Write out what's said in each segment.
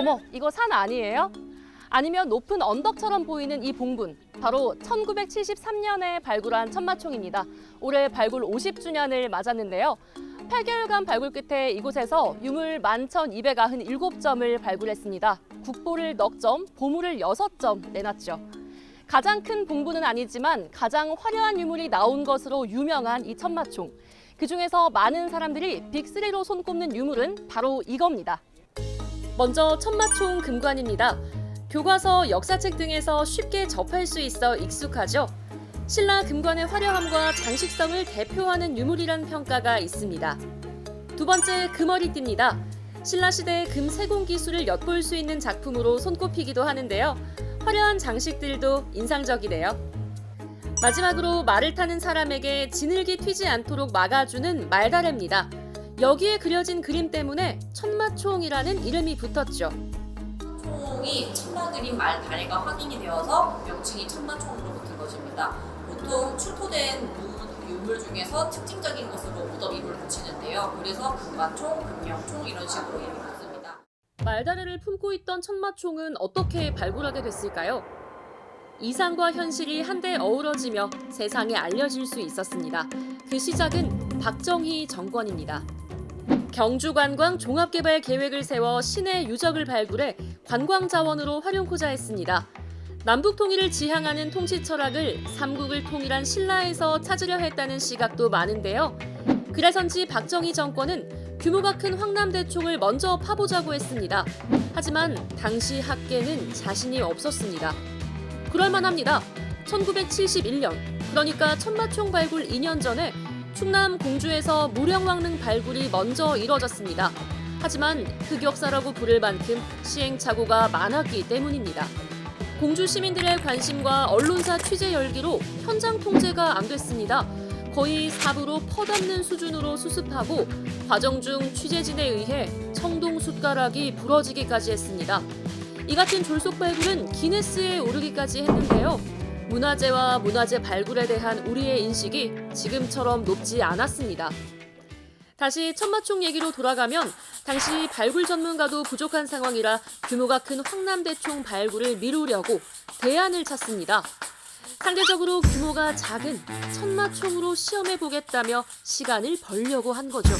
어머, 이거 산 아니에요? 아니면 높은 언덕처럼 보이는 이 봉분, 바로 1973년에 발굴한 천마총입니다. 올해 발굴 50주년을 맞았는데요. 8개월간 발굴 끝에 이곳에서 유물 11,297점을 발굴했습니다. 국보를 넉 점, 보물을 6점 내놨죠. 가장 큰 봉분은 아니지만 가장 화려한 유물이 나온 것으로 유명한 이 천마총. 그중에서 많은 사람들이 빅3로 손꼽는 유물은 바로 이겁니다. 먼저 천마총 금관입니다. 교과서, 역사책 등에서 쉽게 접할 수 있어 익숙하죠. 신라 금관의 화려함과 장식성을 대표하는 유물이란 평가가 있습니다. 두 번째, 금어리띠입니다. 신라시대 금 세공 기술을 엿볼 수 있는 작품으로 손꼽히기도 하는데요. 화려한 장식들도 인상적이네요. 마지막으로 말을 타는 사람에게 지늘기 튀지 않도록 막아주는 말다래입니다. 여기에 그려진 그림 때문에 천마총이라는 이름이 붙었죠. 총이 천마 그림 말다래가 확인이 되어서 명칭이 천마총으로 붙은 것입니다. 보통 출토된 유물 중에서 특징적인 것으로 무덤입을 붙이는데요. 그래서 금관총, 금령총 이런 식으로 이름이 붙습니다. 말다래를 품고 있던 천마총은 어떻게 발굴하게 됐을까요? 이상과 현실이 한데 어우러지며 세상에 알려질 수 있었습니다. 그 시작은 박정희 정권입니다. 경주관광 종합개발 계획을 세워 시내 유적을 발굴해 관광자원으로 활용코자 했습니다. 남북 통일을 지향하는 통치 철학을 삼국을 통일한 신라에서 찾으려 했다는 시각도 많은데요. 그래서인지 박정희 정권은 규모가 큰 황남대총을 먼저 파보자고 했습니다. 하지만 당시 학계는 자신이 없었습니다. 그럴만합니다. 1971년, 그러니까 천마총 발굴 2년 전에 충남 공주에서 무령왕릉 발굴이 먼저 이뤄졌습니다. 하지만 흑역사라고 부를 만큼 시행착오가 많았기 때문입니다. 공주 시민들의 관심과 언론사 취재 열기로 현장 통제가 안 됐습니다. 거의 삽으로 퍼담는 수준으로 수습하고 과정 중 취재진에 의해 청동 숟가락이 부러지기까지 했습니다. 이 같은 졸속 발굴은 기네스에 오르기까지 했는데요. 문화재와 문화재 발굴에 대한 우리의 인식이 지금처럼 높지 않았습니다. 다시 천마총 얘기로 돌아가면 당시 발굴 전문가도 부족한 상황이라 규모가 큰 황남대총 발굴을 미루려고 대안을 찾습니다. 상대적으로 규모가 작은 천마총으로 시험해보겠다며 시간을 벌려고 한 거죠.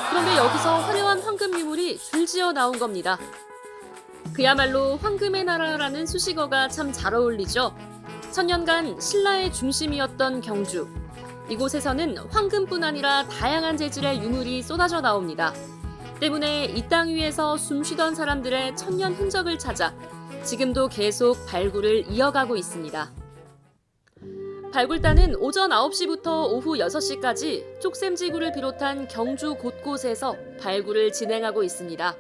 그런데 여기서 화려한 황금 유물이 줄지어 나온 겁니다. 그야말로 황금의 나라라는 수식어가 참 잘 어울리죠. 천년간 신라의 중심이었던 경주. 이곳에서는 황금뿐 아니라 다양한 재질의 유물이 쏟아져 나옵니다. 때문에 이 땅 위에서 숨쉬던 사람들의 천년 흔적을 찾아 지금도 계속 발굴을 이어가고 있습니다. 발굴단은 오전 9시부터 오후 6시까지 쪽샘지구를 비롯한 경주 곳곳에서 발굴을 진행하고 있습니다.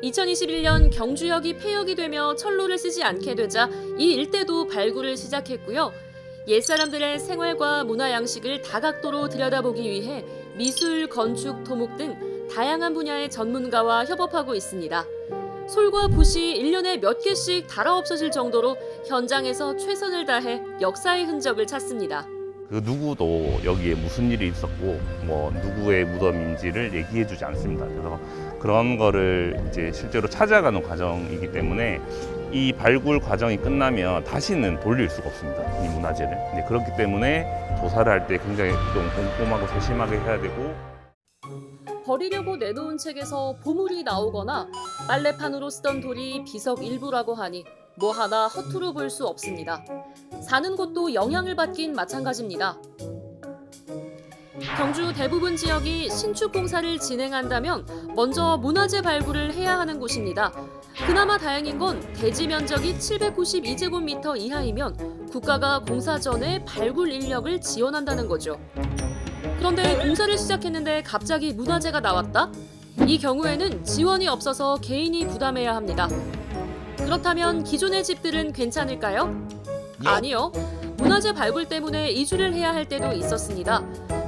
2021년 경주역이 폐역이 되며 철로를 쓰지 않게 되자 이 일대도 발굴을 시작했고요. 옛사람들의 생활과 문화 양식을 다각도로 들여다보기 위해 미술, 건축, 토목 등 다양한 분야의 전문가와 협업하고 있습니다. 솔과 붓이 1년에 몇 개씩 달아 없어질 정도로 현장에서 최선을 다해 역사의 흔적을 찾습니다. 그 누구도 여기에 무슨 일이 있었고 누구의 무덤인지를 얘기해주지 않습니다. 그래서 그런 거를 이제 실제로 찾아가는 과정이기 때문에 이 발굴 과정이 끝나면 다시는 돌릴 수가 없습니다. 이 문화재를. 그렇기 때문에 조사를 할 때 굉장히 좀 꼼꼼하고 세심하게 해야 되고. 버리려고 내놓은 책에서 보물이 나오거나 빨래판으로 쓰던 돌이 비석 일부라고 하니 뭐 하나 허투루 볼 수 없습니다. 사는 곳도 영향을 받긴 마찬가지입니다. 경주 대부분 지역이 신축 공사를 진행한다면 먼저 문화재 발굴을 해야 하는 곳입니다. 그나마 다행인 건 대지 면적이 792제곱미터 이하이면 국가가 공사 전에 발굴 인력을 지원한다는 거죠. 그런데 공사를 시작했는데 갑자기 문화재가 나왔다? 이 경우에는 지원이 없어서 개인이 부담해야 합니다. 그렇다면 기존의 집들은 괜찮을까요? 아니요. 문화재 발굴 때문에 이주를 해야 할 때도 있었습니다.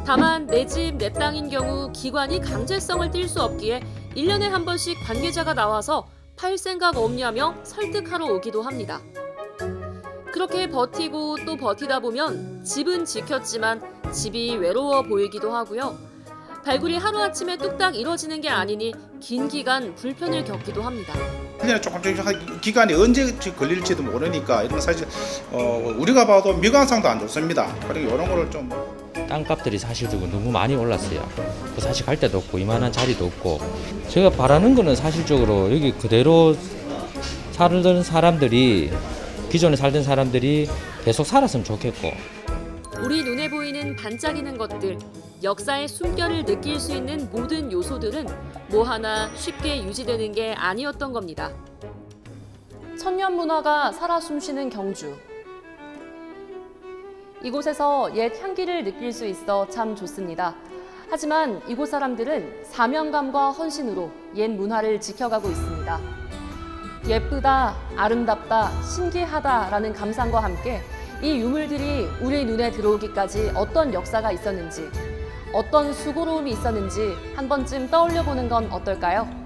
다만 내 집, 내 땅인 경우 기관이 강제성을 띨 수 없기에 1년에 한 번씩 관계자가 나와서 팔 생각 없냐며 설득하러 오기도 합니다. 그렇게 버티고 또 버티다 보면 집은 지켰지만 집이 외로워 보이기도 하고요. 발굴이 하루아침에 뚝딱 이뤄지는 게 아니니 긴 기간 불편을 겪기도 합니다. 그냥 조금씩 기간이 언제 걸릴지도 모르니까 이런 사실 우리가 봐도 미관상도 안 좋습니다. 그리고 이런 거를 좀 땅값들이 사실적으로 너무 많이 올랐어요. 사실 갈 데도 없고 이만한 자리도 없고 제가 바라는 거는 사실적으로 여기 그대로 살던 사람들이 기존에 살던 사람들이 계속 살았으면 좋겠고 우리 눈에 보이는 반짝이는 것들, 역사의 숨결을 느낄 수 있는 모든 요소들은 뭐 하나 쉽게 유지되는 게 아니었던 겁니다. 천년 문화가 살아 숨쉬는 경주. 이곳에서 옛 향기를 느낄 수 있어 참 좋습니다. 하지만 이곳 사람들은 사명감과 헌신으로 옛 문화를 지켜가고 있습니다. 예쁘다, 아름답다, 신기하다라는 감상과 함께 이 유물들이 우리 눈에 들어오기까지 어떤 역사가 있었는지, 어떤 수고로움이 있었는지 한 번쯤 떠올려 보는 건 어떨까요?